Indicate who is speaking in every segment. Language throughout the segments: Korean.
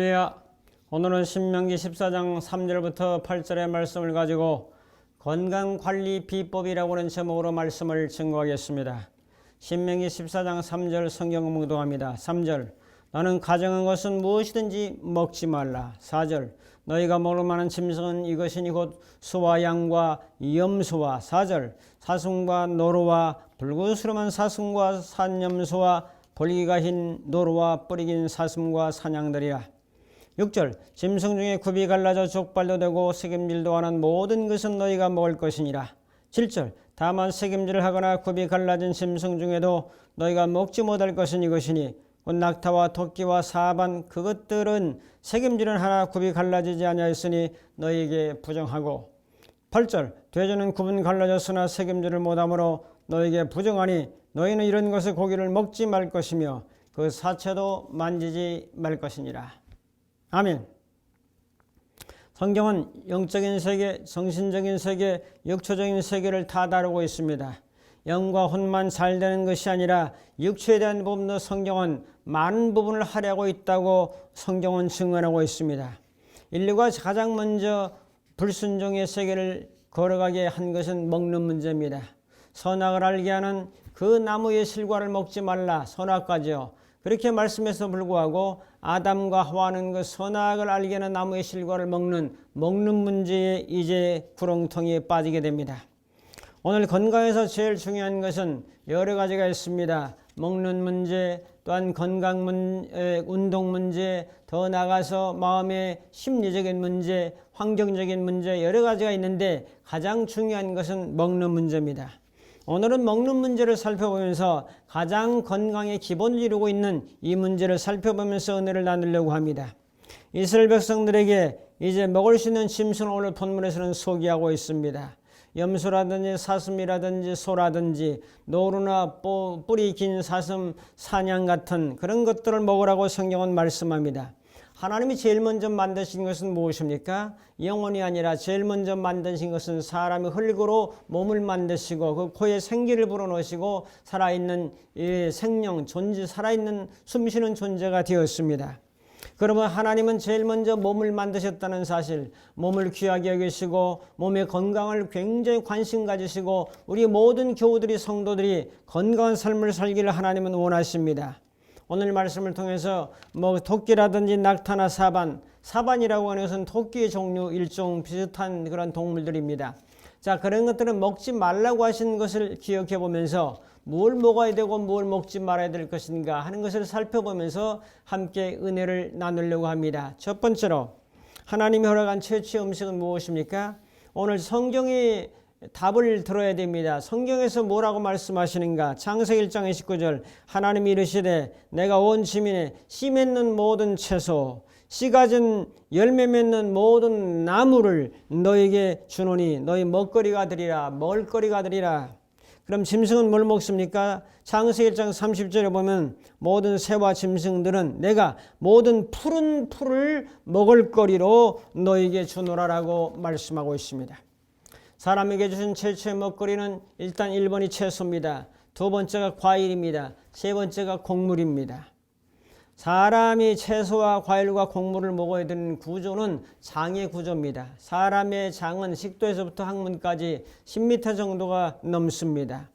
Speaker 1: 할렐루야. 오늘은 신명기 14장 3절부터 8절의 말씀을 가지고 건강관리 비법이라고 하는 제목으로 말씀을 증거하겠습니다. 신명기 14장 3절 성경 묵독합니다. 3절 너는 가정한 것은 무엇이든지 먹지 말라. 4절 너희가 먹을 만한 짐승은 이것이니 곧 소와 양과 염소와 4절 사슴과 노루와 붉은수름한 사슴과 산염소와 볼기가 흰 노루와 뿌리 긴 사슴과 사냥들이라. 6절 짐승 중에 굽이 갈라져 족발도 되고 새김질도 하는 모든 것은 너희가 먹을 것이니라. 7절 다만 새김질을 하거나 굽이 갈라진 짐승 중에도 너희가 먹지 못할 것은 이것이니 곧 낙타와 토끼와 사반 그것들은 새김질은 하나 굽이 갈라지지 아니하였으니 너희에게 부정하고. 8절 돼지는 굽은 갈라졌으나 새김질을 못하므로 너희에게 부정하니 너희는 이런 것의 고기를 먹지 말 것이며 그 사체도 만지지 말 것이니라. 아멘. 성경은 영적인 세계, 정신적인 세계, 육체적인 세계를 다 다루고 있습니다. 영과 혼만 잘 되는 것이 아니라 육체에 대한 부분도 성경은 많은 부분을 할애하고 있다고 성경은 증언하고 있습니다. 인류가 가장 먼저 불순종의 세계를 걸어가게 한 것은 먹는 문제입니다. 선악을 알게 하는 그 나무의 실과를 먹지 말라, 선악과지요. 그렇게 말씀해서 불구하고 아담과 하와는 그 선악을 알게 하는 나무의 실과를 먹는 문제에 이제 구렁텅이에 빠지게 됩니다. 오늘 건강에서 제일 중요한 것은 여러 가지가 있습니다. 먹는 문제, 또한 건강 문제, 운동 문제, 더 나아가서 마음의 심리적인 문제, 환경적인 문제 여러 가지가 있는데 가장 중요한 것은 먹는 문제입니다. 오늘은 먹는 문제를 살펴보면서 가장 건강의 기본을 이루고 있는 이 문제를 살펴보면서 은혜를 나누려고 합니다. 이스라엘 백성들에게 이제 먹을 수 있는 짐승을 오늘 본문에서는 소개하고 있습니다. 염소라든지 사슴이라든지 소라든지 노루나 뿌리 긴 사슴, 사냥 같은 그런 것들을 먹으라고 성경은 말씀합니다. 하나님이 제일 먼저 만드신 것은 무엇입니까? 영혼이 아니라 제일 먼저 만드신 것은 사람의 흙으로 몸을 만드시고 그 코에 생기를 불어넣으시고 살아있는 생명, 존재, 살아있는 숨쉬는 존재가 되었습니다. 그러면 하나님은 제일 먼저 몸을 만드셨다는 사실, 몸을 귀하게 여기시고 몸의 건강을 굉장히 관심 가지시고 우리 모든 교우들이 성도들이 건강한 삶을 살기를 하나님은 원하십니다. 오늘 말씀을 통해서 토끼라든지 낙타나 사반이라고 하는 것은 토끼의 종류 일종 비슷한 그런 동물들입니다. 자, 그런 것들은 먹지 말라고 하신 것을 기억해 보면서 뭘 먹어야 되고 뭘 먹지 말아야 될 것인가 하는 것을 살펴보면서 함께 은혜를 나누려고 합니다. 첫 번째로 하나님이 허락한 최초의 음식은 무엇입니까? 오늘 성경이 답을 들어야 됩니다. 성경에서 뭐라고 말씀하시는가? 창세기 1장 29절 하나님이 이르시되 내가 온 지면에 씨 맺는 모든 채소 씨 가진 열매 맺는 모든 나무를 너에게 주노니 너희 먹거리가 되리라. 먹을거리가 되리라. 그럼 짐승은 뭘 먹습니까? 창세기 1장 30절에 보면 모든 새와 짐승들은 내가 모든 푸른 풀을 먹을거리로 너에게 주노라라고 말씀하고 있습니다. 사람에게 주신 최초의 먹거리는 일단 1번이 채소입니다. 두 번째가 과일입니다. 세 번째가 곡물입니다. 사람이 채소와 과일과 곡물을 먹어야 되는 구조는 장의 구조입니다. 사람의 장은 식도에서부터 항문까지 10m 정도가 넘습니다.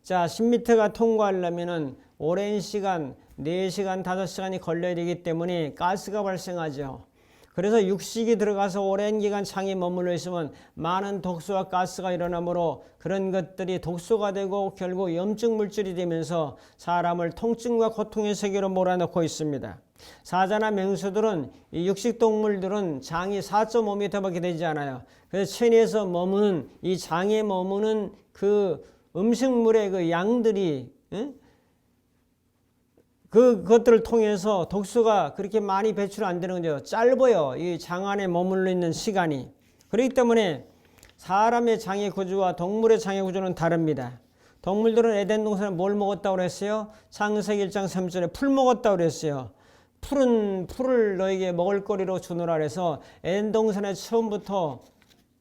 Speaker 1: 자, 10m가 통과하려면 오랜 시간, 4시간, 5시간이 걸려야 되기 때문에 가스가 발생하죠. 그래서 육식이 들어가서 오랜 기간 장에 머물러 있으면 많은 독소와 가스가 일어나므로 그런 것들이 독소가 되고 결국 염증 물질이 되면서 사람을 통증과 고통의 세계로 몰아넣고 있습니다. 사자나 맹수들은 이 육식동물들은 장이 4.5m밖에 되지 않아요. 그래서 체내에서 머무는 이 장에 머무는 그 음식물의 그 양들이 그것들을 통해서 독소가 그렇게 많이 배출 안 되는 거죠. 짧아요. 이 장 안에 머물러 있는 시간이. 그렇기 때문에 사람의 장의 구조와 동물의 장의 구조는 다릅니다. 동물들은 에덴 동산에 뭘 먹었다고 그랬어요? 창세기 1장 3절에 풀 먹었다고 그랬어요. 푸른 풀을 너에게 먹을거리로 주노라 그래서 에덴 동산에 처음부터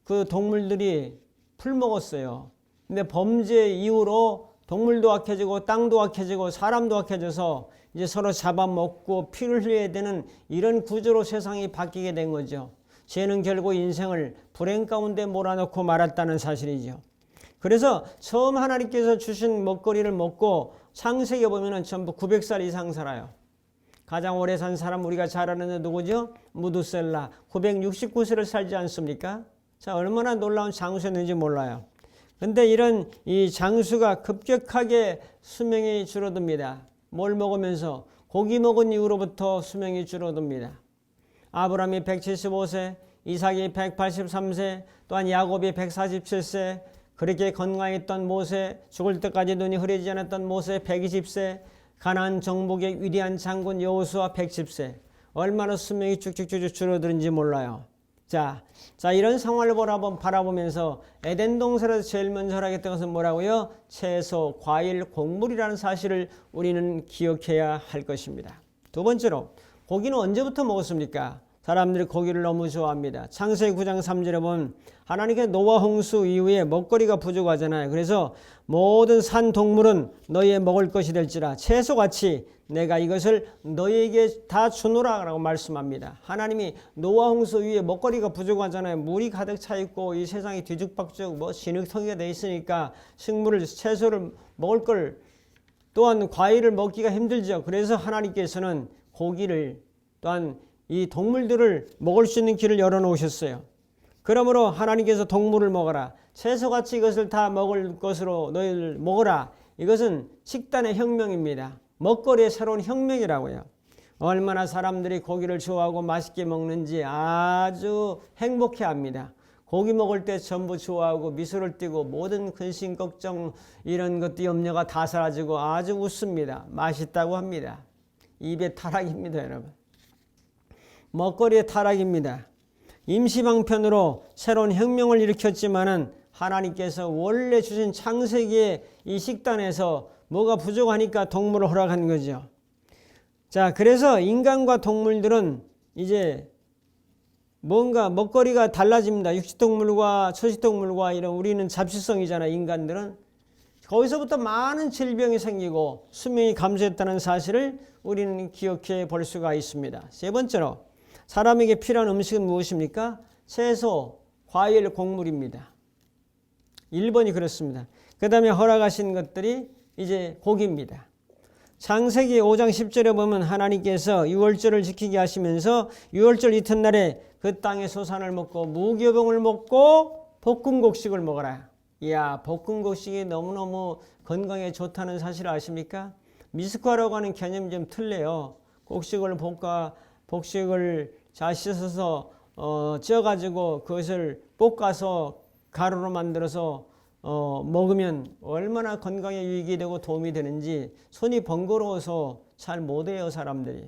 Speaker 1: 그 동물들이 풀 먹었어요. 근데 범죄 이후로 동물도 악해지고 땅도 악해지고 사람도 악해져서 이제 서로 잡아먹고 피를 흘려야 되는 이런 구조로 세상이 바뀌게 된 거죠. 죄는 결국 인생을 불행 가운데 몰아넣고 말았다는 사실이죠. 그래서 처음 하나님께서 주신 먹거리를 먹고 창세기에 보면은 전부 900살 이상 살아요. 가장 오래 산 사람 우리가 잘 아는 누구죠? 무두셀라 969세를 살지 않습니까? 자, 얼마나 놀라운 장수였는지 몰라요. 근데 이런 이 장수가 급격하게 수명이 줄어듭니다. 뭘 먹으면서? 고기 먹은 이후로부터 수명이 줄어듭니다. 아브라함이 175세, 이삭이 183세, 또한 야곱이 147세, 그렇게 건강했던 모세, 죽을 때까지 눈이 흐리지 않았던 모세 120세, 가나안 정복의 위대한 장군 여호수아 110세. 얼마나 수명이 쭉쭉쭉 줄어드는지 몰라요. 자, 이런 상황을 바라보면서 에덴 동산에서 제일 먼저 허락했던 것은 뭐라고요? 채소, 과일, 곡물이라는 사실을 우리는 기억해야 할 것입니다. 두 번째로, 고기는 언제부터 먹었습니까? 사람들이 고기를 너무 좋아합니다. 창세기 9장 3절에 보면 하나님께 노아 홍수 이후에 먹거리가 부족하잖아요. 그래서 모든 산 동물은 너희의 먹을 것이 될지라 채소같이 내가 이것을 너희에게 다 주노라 라고 말씀합니다. 하나님이 노아 홍수 이후에 먹거리가 부족하잖아요. 물이 가득 차 있고 이 세상이 뒤죽박죽 진흙탕이가 돼 있으니까 식물을 채소를 먹을 걸 또한 과일을 먹기가 힘들죠. 그래서 하나님께서는 고기를 또한 이 동물들을 먹을 수 있는 길을 열어놓으셨어요. 그러므로 하나님께서 동물을 먹어라. 채소같이 이것을 다 먹을 것으로 너희를 먹어라. 이것은 식단의 혁명입니다. 먹거리의 새로운 혁명이라고요. 얼마나 사람들이 고기를 좋아하고 맛있게 먹는지 아주 행복해합니다. 고기 먹을 때 전부 좋아하고 미소를 띠고 모든 근심 걱정 이런 것도 염려가 다 사라지고 아주 웃습니다. 맛있다고 합니다. 입에 타락입니다, 여러분. 먹거리의 타락입니다. 임시방편으로 새로운 혁명을 일으켰지만은 하나님께서 원래 주신 창세기의 이 식단에서 뭐가 부족하니까 동물을 허락한 거죠. 자, 그래서 인간과 동물들은 이제 뭔가 먹거리가 달라집니다. 육식동물과 초식동물과 이런 우리는 잡식성이잖아요. 인간들은. 거기서부터 많은 질병이 생기고 수명이 감소했다는 사실을 우리는 기억해 볼 수가 있습니다. 세 번째로 사람에게 필요한 음식은 무엇입니까? 채소, 과일, 곡물입니다. 1번이 그렇습니다. 그 다음에 허락하신 것들이 이제 고기입니다. 창세기 5장 10절에 보면 하나님께서 유월절을 지키게 하시면서 유월절 이튿날에 그 땅의 소산을 먹고 무교병을 먹고 볶은 곡식을 먹어라. 이야, 볶은 곡식이 너무너무 건강에 좋다는 사실 아십니까? 미숫가루라고 하는 개념이 좀 틀려요. 곡식을 잘 씻어서 쪄가지고 그것을 볶아서 가루로 만들어서 먹으면 얼마나 건강에 유익이 되고 도움이 되는지 손이 번거로워서 잘 못해요, 사람들이.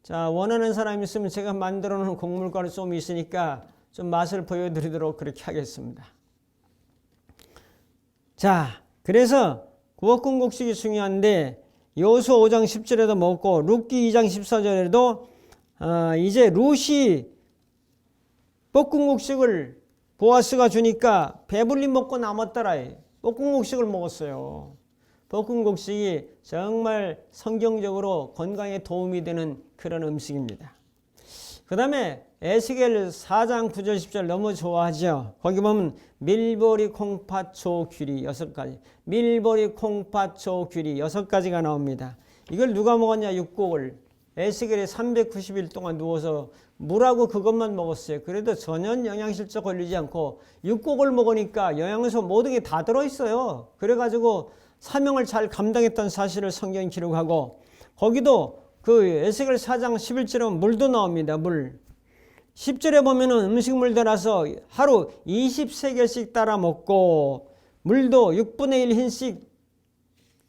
Speaker 1: 자, 원하는 사람이 있으면 제가 만들어 놓은 곡물가루 좀 있으니까 좀 맛을 보여드리도록 그렇게 하겠습니다. 자, 그래서 볶은 곡식이 중요한데 여호수아 5장 10절에도 먹고 룻기 2장 14절에도 이제 룻이 볶은 곡식을 보아스가 주니까 배불리 먹고 남았더라. 볶은 곡식을 먹었어요. 볶은 곡식이 정말 성경적으로 건강에 도움이 되는 그런 음식입니다. 그 다음에 에스겔 4장 9절 10절 너무 좋아하죠. 거기 보면 밀보리, 콩팥, 조, 귀리 6가지. 밀보리, 콩팥, 조, 귀리 6가지가 나옵니다. 이걸 누가 먹었냐? 육곡을. 에스겔이 390일 동안 누워서 물하고 그것만 먹었어요. 그래도 전혀 영양실조 걸리지 않고 육곡을 먹으니까 영양소 모든 게 다 들어있어요. 그래가지고 사명을 잘 감당했던 사실을 성경이 기록하고 거기도 그 에스겔 4장 11절에 물도 나옵니다. 물. 10절에 보면은 음식물 따라서 하루 20세겔씩 따라 먹고 물도 6분의 1 흰씩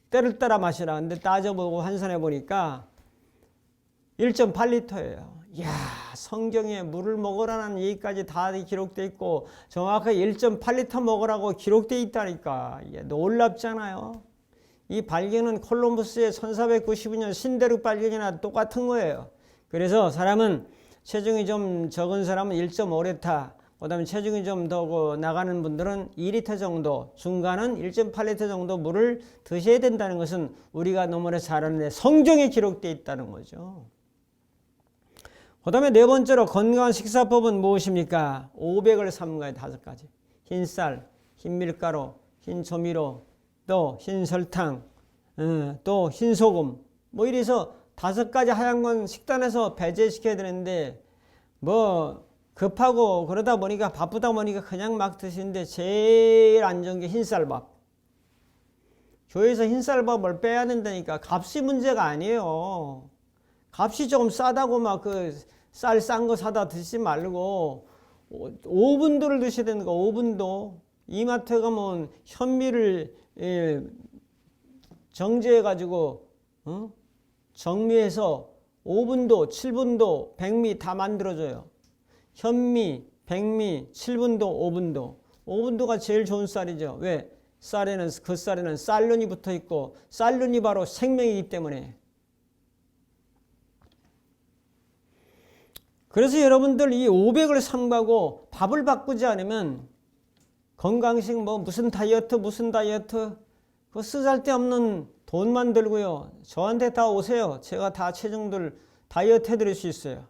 Speaker 1: 때를 따라 마시라. 근데 따져보고 환산해 보니까 1.8리터예요. 이야, 성경에 물을 먹으라는 얘기까지 다 기록되어 있고 정확하게 1.8리터 먹으라고 기록되어 있다니까. 놀랍잖아요. 이 발견은 콜럼버스의 1492년 신대륙 발견이나 똑같은 거예요. 그래서 사람은 체중이 좀 적은 사람은 1.5리터, 그다음에 체중이 좀 더 나가는 분들은 2리터 정도, 중간은 1.8리터 정도 물을 드셔야 된다는 것은 우리가 너무나 잘 아는데 성경에 기록되어 있다는 거죠. 그다음에 네 번째로 건강한 식사법은 무엇입니까? 500을 삼가요. 5가지. 흰쌀, 흰밀가루, 흰조미료, 또 흰설탕, 또 흰소금, 뭐 이래서 5가지 하얀 건 식단에서 배제시켜야 되는데 뭐 급하고 그러다 보니까 바쁘다 보니까 그냥 막 드시는데 제일 안 좋은 게 흰쌀밥. 교회에서 흰쌀밥을 빼야 된다니까. 값이 문제가 아니에요. 값이 조금 싸다고 막 그 쌀 싼 거 사다 드시지 말고 오븐도를 드셔야 되는 거. 오븐도. 이마트에 가면 현미를 정제해 가지고 정미해서 5분도, 7분도, 백미 다 만들어줘요. 현미, 백미, 7분도, 5분도. 5분도가 제일 좋은 쌀이죠. 왜? 그 쌀에는 쌀른이 붙어 있고 쌀른이 바로 생명이기 때문에. 그래서 여러분들 이 500을 삼가고 밥을 바꾸지 않으면 건강식 뭐 무슨 다이어트 그거 쓰잘데없는 돈만 들고요. 저한테 다 오세요. 제가 다 체중들 다이어트 해드릴 수 있어요.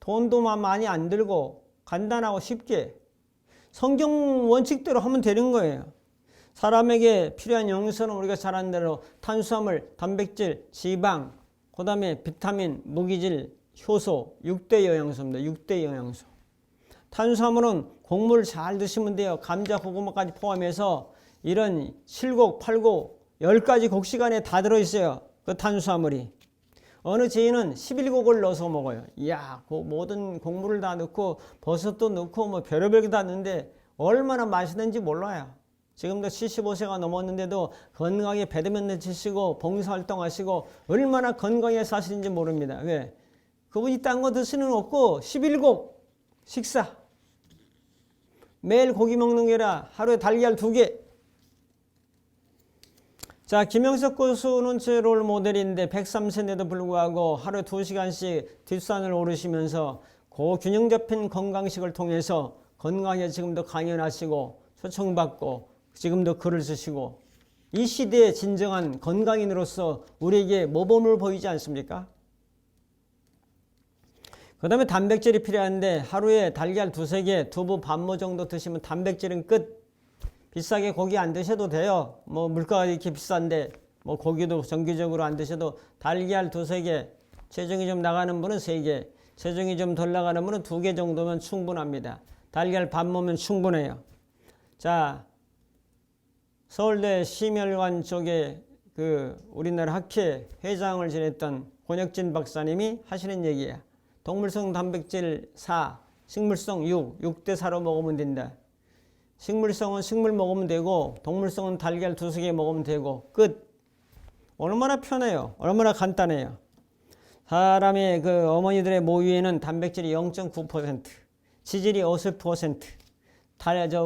Speaker 1: 돈도 많이 안 들고 간단하고 쉽게 성경 원칙대로 하면 되는 거예요. 사람에게 필요한 영양소는 우리가 잘 아는 대로 탄수화물, 단백질, 지방, 그 다음에 비타민, 무기질, 효소, 6대 영양소입니다. 6대 영양소. 탄수화물은 곡물 잘 드시면 돼요. 감자, 고구마까지 포함해서 이런 7곡, 8곡, 10가지 곡식안에 다 들어있어요. 그 탄수화물이. 어느 제인은 11곡을 넣어서 먹어요. 이야, 그 모든 곡물을 다 넣고 버섯도 넣고 뭐 별의별 게 다 넣는데 얼마나 맛있는지 몰라요. 지금도 75세가 넘었는데도 건강하게 배드민턴 치시고 봉사활동하시고 얼마나 건강하게 사시는지 모릅니다. 왜? 그분이 딴 거 드시는 거 없고 11곡 식사. 매일 고기 먹는 게 아니라 하루에 달걀 2개. 자, 김영석 교수는 제 롤 모델인데 103세인데도 불구하고 하루에 2시간씩 뒷산을 오르시면서 고균형 잡힌 건강식을 통해서 건강에 지금도 강연하시고 초청받고 지금도 글을 쓰시고 이 시대의 진정한 건강인으로서 우리에게 모범을 보이지 않습니까? 그 다음에 단백질이 필요한데 하루에 달걀 2-3개, 두부 반모 정도 드시면 단백질은 끝. 비싸게 고기 안 드셔도 돼요. 뭐 물가가 이렇게 비싼데 뭐 고기도 정기적으로 안 드셔도 달걀 2-3개, 체중이 좀 나가는 분은 3개, 체중이 좀 덜 나가는 분은 2개 정도면 충분합니다. 달걀 반모면 충분해요. 자, 서울대 심혈관 쪽에 그 우리나라 학회 회장을 지냈던 권혁진 박사님이 하시는 얘기야. 동물성 단백질 4, 식물성 6대 4로 먹으면 된다. 식물성은 식물 먹으면 되고 동물성은 달걀 2-3개 먹으면 되고 끝. 얼마나 편해요. 얼마나 간단해요. 사람의 그 어머니들의 모유에는 단백질이 0.9%, 지질이 50%,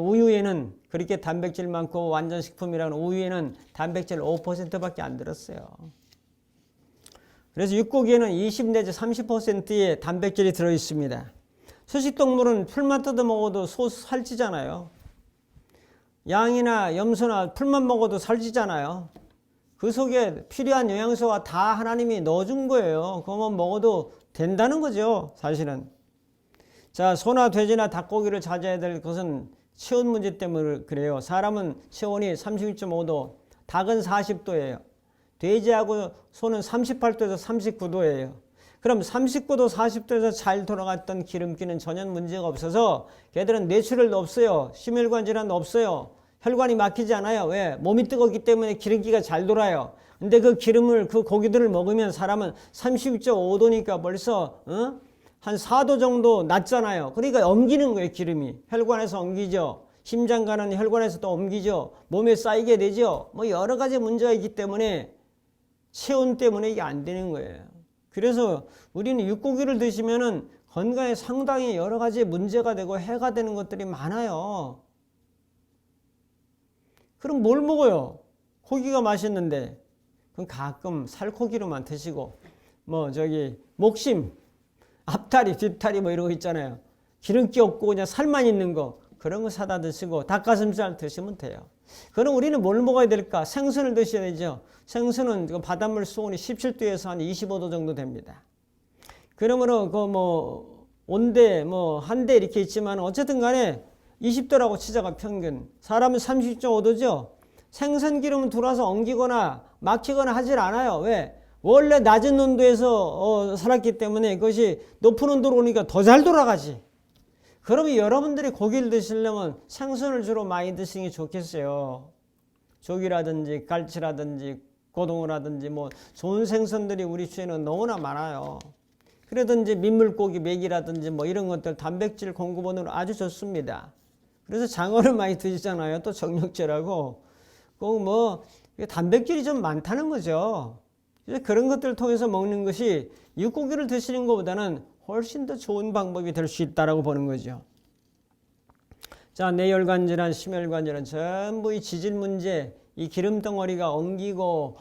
Speaker 1: 우유에는 그렇게 단백질 많고 완전식품이라는 우유에는 단백질 5%밖에 안 들었어요. 그래서 육고기에는 20 내지 30%의 단백질이 들어있습니다. 초식동물은 풀만 뜯어 먹어도 살찌잖아요. 양이나 염소나 풀만 먹어도 살찌잖아요. 그 속에 필요한 영양소가 다 하나님이 넣어준 거예요. 그것만 먹어도 된다는 거죠, 사실은. 자, 소나 돼지나 닭고기를 자제해야 될 것은 체온 문제 때문에 그래요. 사람은 체온이 36.5도, 닭은 40도예요. 돼지하고 소는 38도에서 39도예요. 그럼 39도, 40도에서 잘 돌아갔던 기름기는 전혀 문제가 없어서 걔들은 뇌출혈도 없어요. 심혈관 질환도 없어요. 혈관이 막히지 않아요. 왜? 몸이 뜨겁기 때문에 기름기가 잘 돌아요. 근데 그 기름을, 그 고기들을 먹으면 사람은 36.5도니까 벌써 한 4도 정도 낮잖아요. 그러니까 옮기는 거예요, 기름이. 혈관에서 옮기죠. 심장 가는 혈관에서 또 옮기죠. 몸에 쌓이게 되죠. 뭐 여러 가지 문제가 있기 때문에 체온 때문에 이게 안 되는 거예요. 그래서 우리는 육고기를 드시면은 건강에 상당히 여러 가지 문제가 되고 해가 되는 것들이 많아요. 그럼 뭘 먹어요? 고기가 맛있는데. 그럼 가끔 살코기로만 드시고, 목심, 앞다리, 뒷다리 뭐 이런 거 있잖아요. 기름기 없고 그냥 살만 있는 거 그런 거 사다 드시고 닭가슴살 드시면 돼요. 그럼 우리는 뭘 먹어야 될까? 생선을 드셔야 되죠. 생선은 그 바닷물 수온이 17도에서 한 25도 정도 됩니다. 그러므로 그 뭐 온대 뭐 한대 이렇게 있지만 어쨌든 간에 20도라고 치자가 평균. 사람은 30.5도죠. 생선 기름은 들어와서 엉기거나 막히거나 하질 않아요. 왜? 원래 낮은 온도에서 살았기 때문에 그것이 높은 온도로 오니까 더 잘 돌아가지. 그러면 여러분들이 고기를 드시려면 생선을 주로 많이 드시는 게 좋겠어요. 조기라든지 갈치라든지 고등어라든지 뭐 좋은 생선들이 우리 주에는 너무나 많아요. 그러든지 민물고기 맥이라든지 뭐 이런 것들 단백질 공급원으로 아주 좋습니다. 그래서 장어를 많이 드시잖아요. 또 정력제라고. 꼭 뭐 단백질이 좀 많다는 거죠. 그래서 그런 것들을 통해서 먹는 것이 육고기를 드시는 것보다는 훨씬 더 좋은 방법이 될 수 있다라고 보는 거죠. 자, 뇌혈관 질환, 심혈관 질환 전부 이 지질 문제, 이 기름 덩어리가 엉기고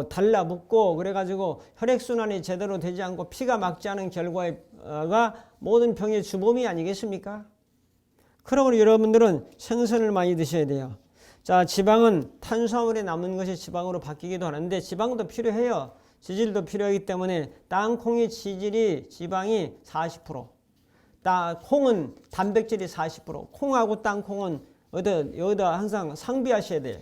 Speaker 1: 달라붙고 그래가지고 혈액순환이 제대로 되지 않고 피가 막지 않은 결과가 모든 병의 주범이 아니겠습니까? 그러므로 여러분들은 생선을 많이 드셔야 돼요. 자, 지방은 탄수화물에 남은 것이 지방으로 바뀌기도 하는데 지방도 필요해요. 지질도 필요하기 때문에 땅콩의 지방이 40%, 콩은 단백질이 40%, 콩하고 땅콩은 여기다 항상 상비하셔야 돼요.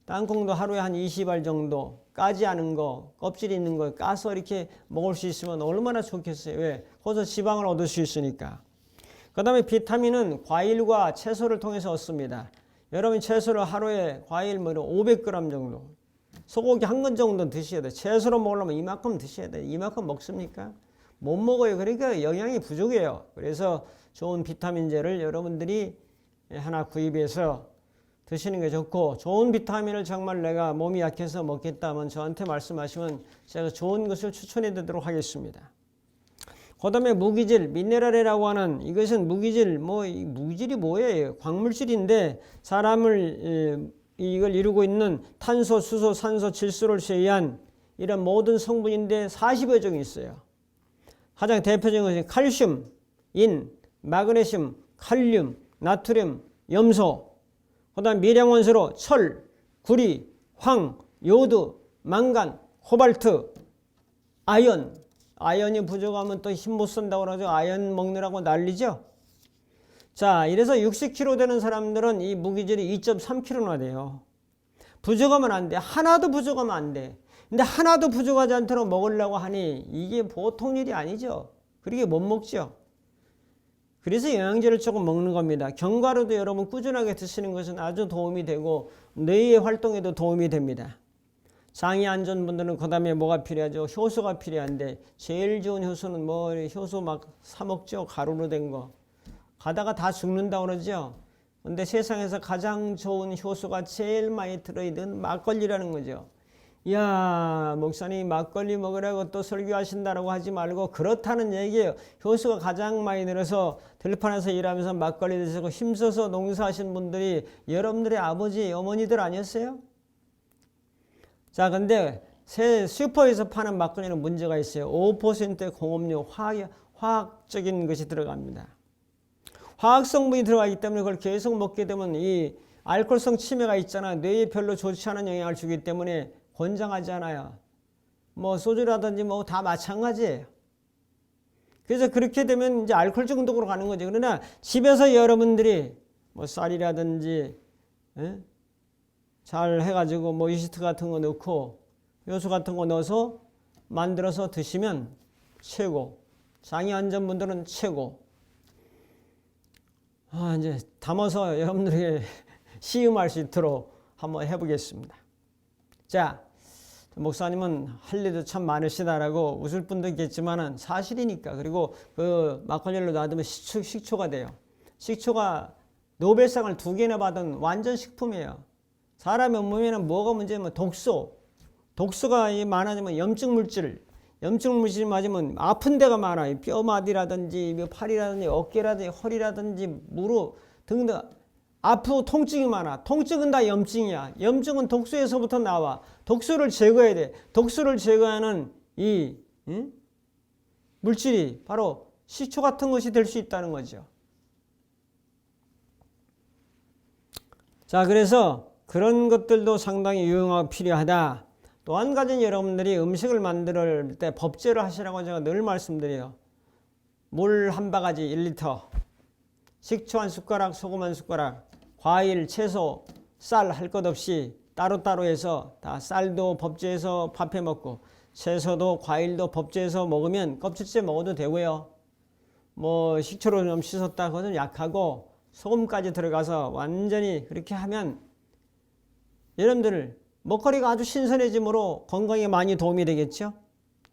Speaker 1: 땅콩도 하루에 한 20알 정도 까지 않은 거, 껍질 있는 거 까서 이렇게 먹을 수 있으면 얼마나 좋겠어요. 왜? 거기서 지방을 얻을 수 있으니까. 그 다음에 비타민은 과일과 채소를 통해서 얻습니다. 여러분 채소를 하루에 과일 500g 정도, 소고기 한 건 정도 드셔야 돼요. 채소로 먹으려면 이만큼 드셔야 돼요. 이만큼 먹습니까? 못 먹어요. 그러니까 영양이 부족해요. 그래서 좋은 비타민제를 여러분들이 하나 구입해서 드시는 게 좋고, 좋은 비타민을 정말 내가 몸이 약해서 먹겠다면 저한테 말씀하시면 제가 좋은 것을 추천해 드리도록 하겠습니다. 그 다음에 무기질, 미네랄이라고 하는 이것은 무기질, 무기질이 뭐예요? 광물질인데 사람을 이걸 이루고 있는 탄소, 수소, 산소, 질소를 제외한 이런 모든 성분인데 40여 종이 있어요. 가장 대표적인 것이 칼슘, 인, 마그네슘, 칼륨, 나트륨, 염소, 그 다음 미량원소로 철, 구리, 황, 요드, 망간, 코발트, 아연이 부족하면 또 힘 못 쓴다고 그러죠. 아연 먹느라고 난리죠. 자, 이래서 60kg 되는 사람들은 이 무기질이 2.3kg나 돼요. 부족하면 안 돼. 하나도 부족하면 안 돼. 근데 하나도 부족하지 않도록 먹으려고 하니 이게 보통 일이 아니죠. 그렇게 못 먹죠. 그래서 영양제를 조금 먹는 겁니다. 견과류도 여러분 꾸준하게 드시는 것은 아주 도움이 되고 뇌의 활동에도 도움이 됩니다. 장이 안 좋은 분들은 그 다음에 뭐가 필요하죠? 효소가 필요한데 제일 좋은 효소는 효소 막 사 먹죠? 가루로 된 거. 가다가 다 죽는다고 그러죠? 근데 세상에서 가장 좋은 효소가 제일 많이 들어있는 막걸리라는 거죠. 이야, 목사님 막걸리 먹으라고 또 설교하신다라고 하지 말고 그렇다는 얘기예요. 효소가 가장 많이 들어서 들판에서 일하면서 막걸리 드시고 힘써서 농사하신 분들이 여러분들의 아버지, 어머니들 아니었어요? 자, 근데 슈퍼에서 파는 막걸리는 문제가 있어요. 5%의 공업료, 화학적인 것이 들어갑니다. 화학 성분이 들어가기 때문에 그걸 계속 먹게 되면 이 알코올성 치매가 있잖아요. 뇌에 별로 좋지 않은 영향을 주기 때문에 권장하지 않아요. 소주라든지 다 마찬가지예요. 그래서 그렇게 되면 이제 알코올 중독으로 가는 거죠. 그러나 집에서 여러분들이 쌀이라든지 잘 해가지고 이스트 같은 거 넣고 요소 같은 거 넣어서 만들어서 드시면 최고. 장이 안 좋은 분들은 최고. 이제 담아서 여러분들에게 시음할 수 있도록 한번 해보겠습니다. 자, 목사님은 할 일도 참 많으시다라고 웃을 분도 있겠지만은 사실이니까. 그리고 그 막걸리를 놔두면 식초가 돼요. 식초가 노벨상을 2개나 받은 완전 식품이에요. 사람의 몸에는 뭐가 문제냐면 독소가 많아지면 염증 물질이 맞으면 아픈 데가 많아요. 뼈마디라든지 팔이라든지 어깨라든지 허리라든지 무릎 등등 아프고 통증이 많아. 통증은 다 염증이야. 염증은 독소에서부터 나와. 독소를 제거해야 돼. 독소를 제거하는 이 물질이 바로 식초 같은 것이 될 수 있다는 거죠. 자, 그래서 그런 것들도 상당히 유용하고 필요하다. 또 한 가지는 여러분들이 음식을 만들 때 법제를 하시라고 제가 늘 말씀드려요. 물 한 바가지 1리터, 식초 한 숟가락, 소금 한 숟가락, 과일, 채소, 쌀 할 것 없이 따로따로 해서 다 쌀도 법제해서 밥해 먹고 채소도 과일도 법제해서 먹으면 껍질째 먹어도 되고요. 뭐 식초로 좀 씻었다 그것은 약하고 소금까지 들어가서 완전히 그렇게 하면 여러분들 먹거리가 아주 신선해지므로 건강에 많이 도움이 되겠죠.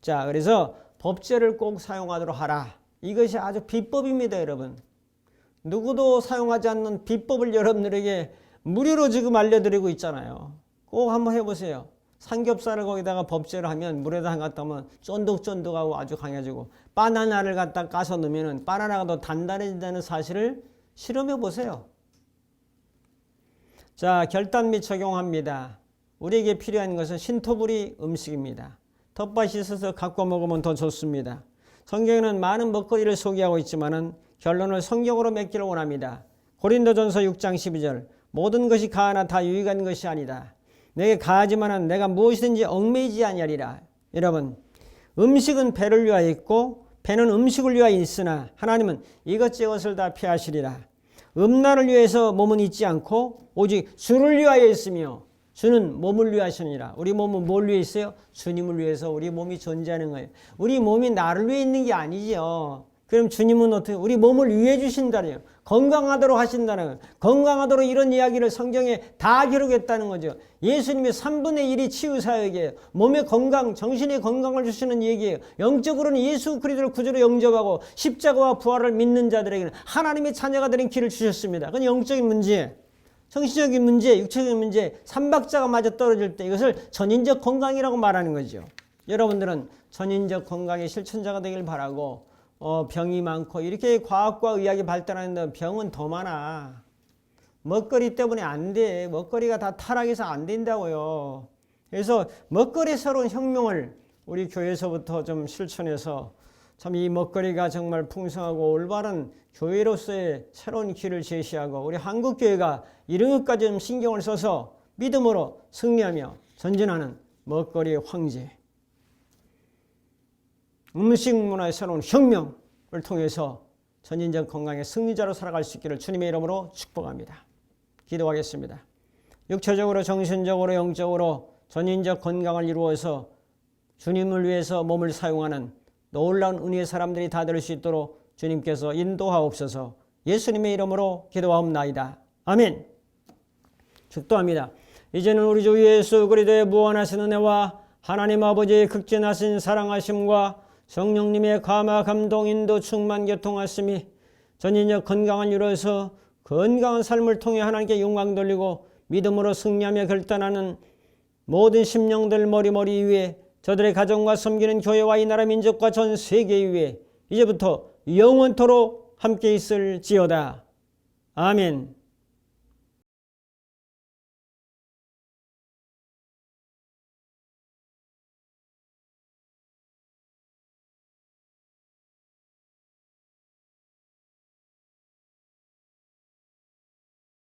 Speaker 1: 자, 그래서 법제를 꼭 사용하도록 하라. 이것이 아주 비법입니다, 여러분. 누구도 사용하지 않는 비법을 여러분들에게 무료로 지금 알려드리고 있잖아요. 꼭 한번 해보세요. 삼겹살을 거기다가 법제를 하면 물에다 담갔다 하면 쫀득쫀득하고 아주 강해지고 바나나를 갖다 까서 넣으면 바나나가 더 단단해진다는 사실을 실험해 보세요. 자, 결단 및 적용합니다. 우리에게 필요한 것은 신토부리 음식입니다. 텃밭이 있어서 갖고 먹으면 더 좋습니다. 성경에는 많은 먹거리를 소개하고 있지만은 결론을 성경으로 맺기를 원합니다. 고린도전서 6장 12절 모든 것이 가하나 다 유익한 것이 아니다. 내게 가하지만은 내가 무엇이든지 얽매이지 아니하리라. 여러분, 음식은 배를 위하여 있고 배는 음식을 위하여 있으나 하나님은 이것저것을 다 피하시리라. 음란을 위해서 몸은 있지 않고 오직 주를 위하여 있으며 주는 몸을 위하시니라. 우리 몸은 뭘 위해 있어요? 주님을 위해서 우리 몸이 존재하는 거예요. 우리 몸이 나를 위해 있는 게 아니죠. 그럼 주님은 어떻게 우리 몸을 위해 주신다네요. 건강하도록 하신다는 거예요. 건강하도록 이런 이야기를 성경에 다 기록했다는 거죠. 예수님이 3분의 1이 치유사역이에요. 몸의 건강, 정신의 건강을 주시는 얘기예요. 영적으로는 예수 그리스도를 구주로 영접하고 십자가와 부활을 믿는 자들에게는 하나님의 자녀가 되는 길을 주셨습니다. 그건 영적인 문제, 정신적인 문제, 육체적인 문제, 삼박자가 맞아 떨어질 때 이것을 전인적 건강이라고 말하는 거죠. 여러분들은 전인적 건강의 실천자가 되길 바라고 병이 많고 이렇게 과학과 의학이 발달하는데 병은 더 많아. 먹거리 때문에 안 돼. 먹거리가 다 타락해서 안 된다고요. 그래서 먹거리 새로운 혁명을 우리 교회에서부터 좀 실천해서 참 이 먹거리가 정말 풍성하고 올바른 교회로서의 새로운 길을 제시하고 우리 한국교회가 이런 것까지 좀 신경을 써서 믿음으로 승리하며 전진하는 먹거리의 황제, 음식 문화의 새로운 혁명을 통해서 전인적 건강의 승리자로 살아갈 수 있기를 주님의 이름으로 축복합니다. 기도하겠습니다. 육체적으로 정신적으로 영적으로 전인적 건강을 이루어서 주님을 위해서 몸을 사용하는 놀라운 은혜의 사람들이 다 될 수 있도록 주님께서 인도하옵소서. 예수님의 이름으로 기도하옵나이다. 아멘. 축도합니다. 이제는 우리 주 예수 그리스도의 무한하신 은혜와 하나님 아버지의 극진하신 사랑하심과 성령님의 감화 감동 인도 충만 교통하심이 전인적 건강을 이루어서 건강한 삶을 통해 하나님께 영광 돌리고 믿음으로 승리하며 결단하는 모든 심령들 머리머리 위에 저들의 가정과 섬기는 교회와 이 나라 민족과 전 세계 위에 이제부터 영원토록 함께 있을지어다. 아멘.